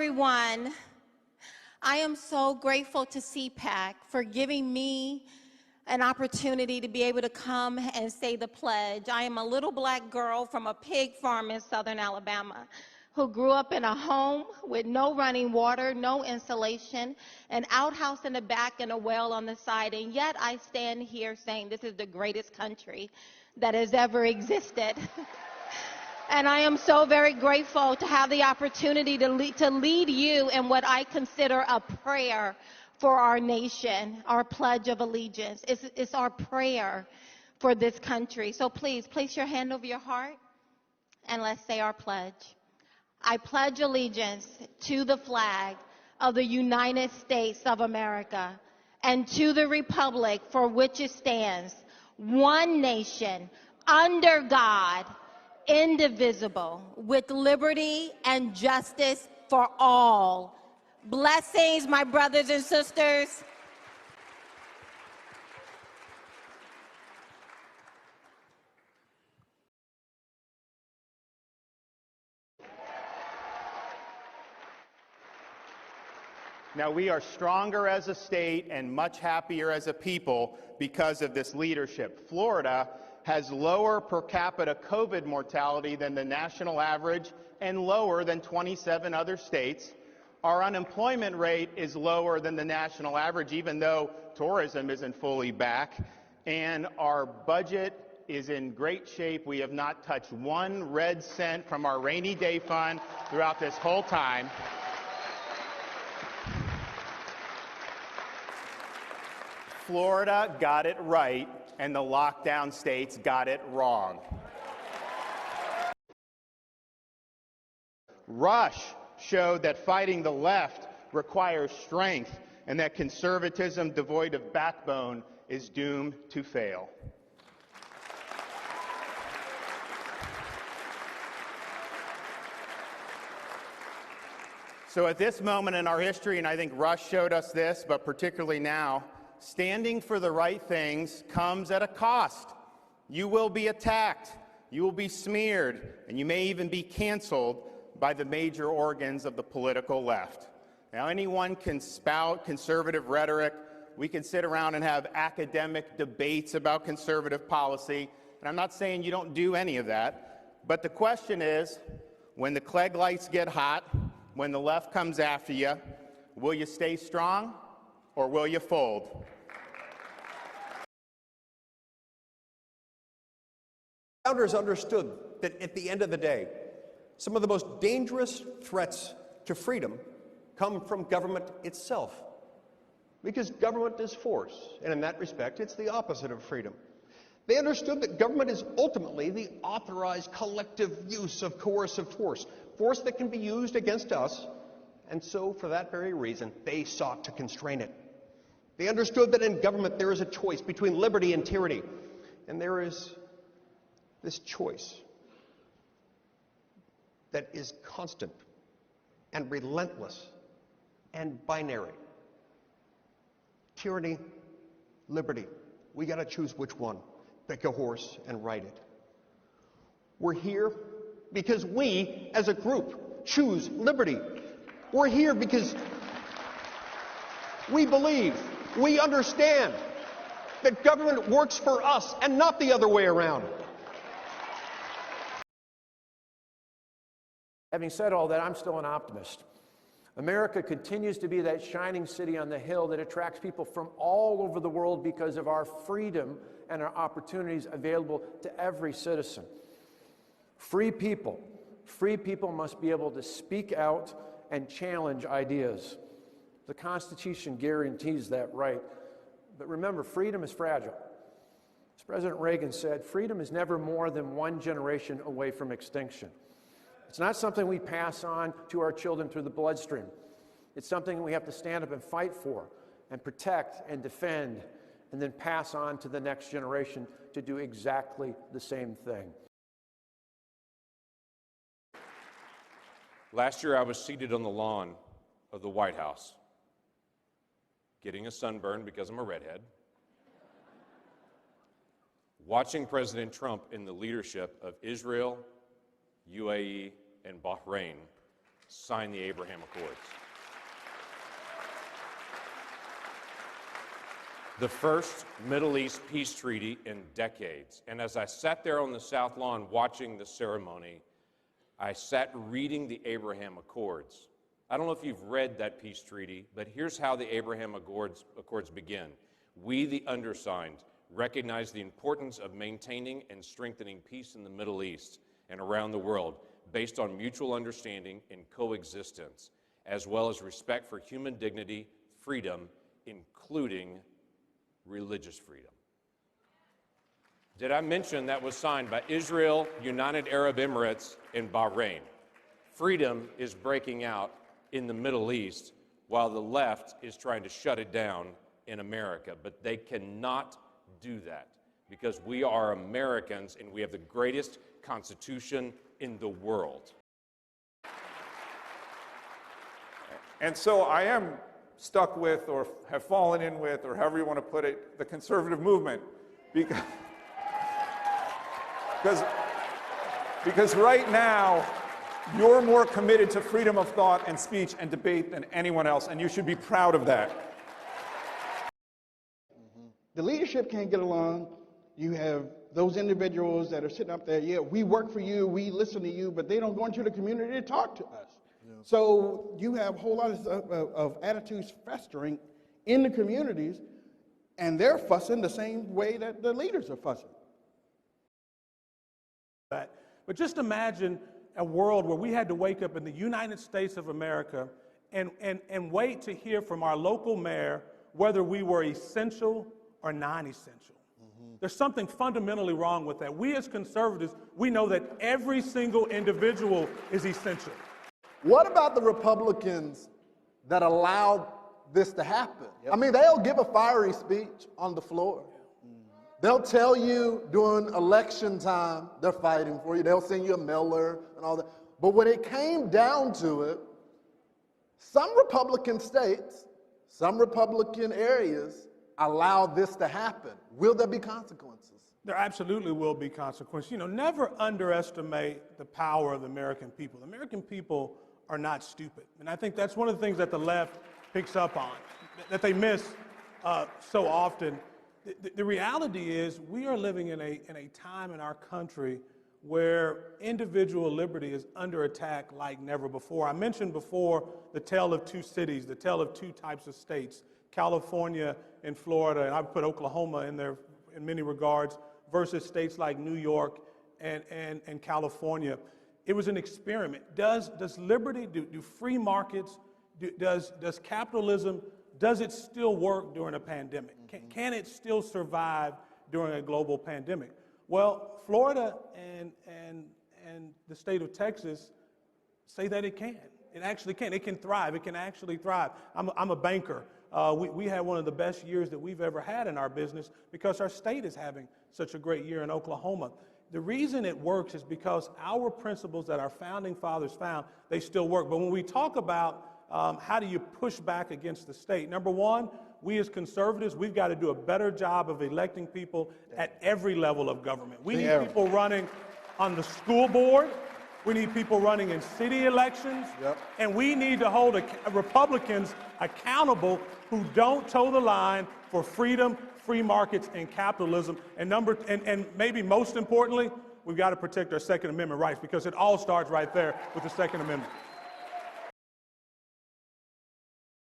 everyone. I am so grateful to CPAC for giving me an opportunity to be able to come and say the pledge. I am a little black girl from a pig farm in southern Alabama who grew up in a home with no running water, no insulation, an outhouse in the back and a well on the side, and yet I stand here saying this is the greatest country that has ever existed. And I am so very grateful to have the opportunity to lead you in what I consider a prayer for our nation, our Pledge of Allegiance. It's our prayer for this country. So please, place your hand over your heart and let's say our pledge. I pledge allegiance to the flag of the United States of America and to the republic for which it stands, one nation, under God, indivisible, with liberty and justice for all. Blessings, my brothers and sisters. Now, we are stronger as a state and much happier as a people because of this leadership. Florida has lower per capita COVID mortality than the national average and lower than 27 other states. Our unemployment rate is lower than the national average, even though tourism isn't fully back. And our budget is in great shape. We have not touched one red cent from our rainy day fund throughout this whole time. Florida got it right, and the lockdown states got it wrong. Rush showed that fighting the left requires strength and that conservatism devoid of backbone is doomed to fail. So at this moment in our history, and I think Rush showed us this, but particularly now, standing for the right things comes at a cost. You will be attacked, you will be smeared, and you may even be canceled by the major organs of the political left. Now, anyone can spout conservative rhetoric. We can sit around and have academic debates about conservative policy, and I'm not saying you don't do any of that, but the question is, when the Klieg lights get hot, when the left comes after you, will you stay strong or will you fold? Founders understood that at the end of the day, some of the most dangerous threats to freedom come from government itself. Because government is force, and in that respect, it's the opposite of freedom. They understood that government is ultimately the authorized collective use of coercive force, force that can be used against us, and so for that very reason, they sought to constrain it. They understood that in government there is a choice between liberty and tyranny, and there is this choice that is constant and relentless and binary. Tyranny, liberty. We got to choose which one. Pick a horse and ride it. We're here because we, as a group, choose liberty. We're here because we believe, we understand that government works for us and not the other way around. Having said all that, I'm still an optimist. America continues to be that shining city on the hill that attracts people from all over the world because of our freedom and our opportunities available to every citizen. Free people must be able to speak out and challenge ideas. The Constitution guarantees that right. But remember, freedom is fragile. As President Reagan said, freedom is never more than one generation away from extinction. It's not something we pass on to our children through the bloodstream. It's something we have to stand up and fight for and protect and defend and then pass on to the next generation to do exactly the same thing. Last year, I was seated on the lawn of the White House, getting a sunburn because I'm a redhead, watching President Trump in the leadership of Israel, UAE, and Bahrain sign the Abraham Accords. The first Middle East peace treaty in decades. And as I sat there on the South Lawn watching the ceremony, I sat reading the Abraham Accords. I don't know if you've read that peace treaty, but here's how the Abraham Accords begin. We, the undersigned, recognize the importance of maintaining and strengthening peace in the Middle East and around the world based on mutual understanding and coexistence, as well as respect for human dignity, freedom, including religious freedom. Did I mention that was signed by Israel, United Arab Emirates, and Bahrain? Freedom is breaking out in the Middle East while the left is trying to shut it down in America. But they cannot do that because we are Americans and we have the greatest Constitution in the world. And so I am stuck with, or have fallen in with, or however you want to put it, the conservative movement. Because right now, you're more committed to freedom of thought and speech and debate than anyone else, and you should be proud of that. The leadership can't get along. You have those individuals that are sitting up there, yeah, we work for you, we listen to you, but they don't go into the community to talk to us. Yeah. So you have a whole lot of attitudes festering in the communities, and they're fussing the same way that the leaders are fussing. But just imagine a world where we had to wake up in the United States of America and wait to hear from our local mayor whether we were essential or non-essential. There's something fundamentally wrong with that. We as conservatives, we know that every single individual is essential. What about the Republicans that allowed this to happen? Yep. I mean, they'll give a fiery speech on the floor. They'll tell you during election time they're fighting for you. They'll send you a mailer and all that. But when it came down to it, some Republican states, some Republican areas allowed this to happen. Will there be consequences? There absolutely will be consequences. You know, never underestimate the power of the American people. The American people are not stupid. And I think that's one of the things that the left picks up on, that they miss so often. The reality is we are living in a time in our country where individual liberty is under attack like never before. I mentioned before the tale of two cities, the tale of two types of states, California and Florida, and I put Oklahoma in there in many regards, versus states like New York and California. It was an experiment. Does liberty, do free markets, does capitalism, does it still work during a pandemic? Can it still survive during a global pandemic? Well, Florida and the state of Texas say that it can. It actually can. It can thrive. It can actually thrive. I'm a banker. We had one of the best years that we've ever had in our business because our state is having such a great year in Oklahoma. The reason it works is because our principles that our founding fathers found, they still work. But when we talk about how do you push back against the state? Number one, we as conservatives, we've got to do a better job of electing people at every level of government. We need people running on the school board. We need people running in city elections. And we need to hold Republicans accountable who don't toe the line for freedom, free markets, and capitalism. And maybe most importantly, we've got to protect our Second Amendment rights because it all starts right there with the Second Amendment.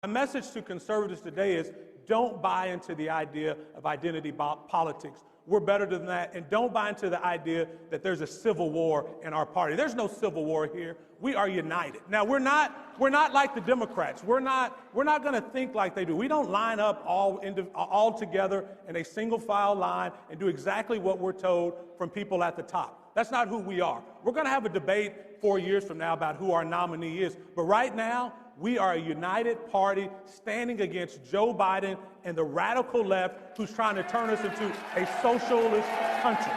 My message to conservatives today is don't buy into the idea of identity politics. We're better than that. And don't buy into the idea that there's a civil war in our party. There's no civil war here. We are united. Now, we're not like the Democrats. We're not going to think like they do. We don't line up all together in a single file line and do exactly what we're told from people at the top. That's not who we are. We're going to have a debate 4 years from now about who our nominee is. But right now, we are a united party standing against Joe Biden and the radical left who's trying to turn us into a socialist country.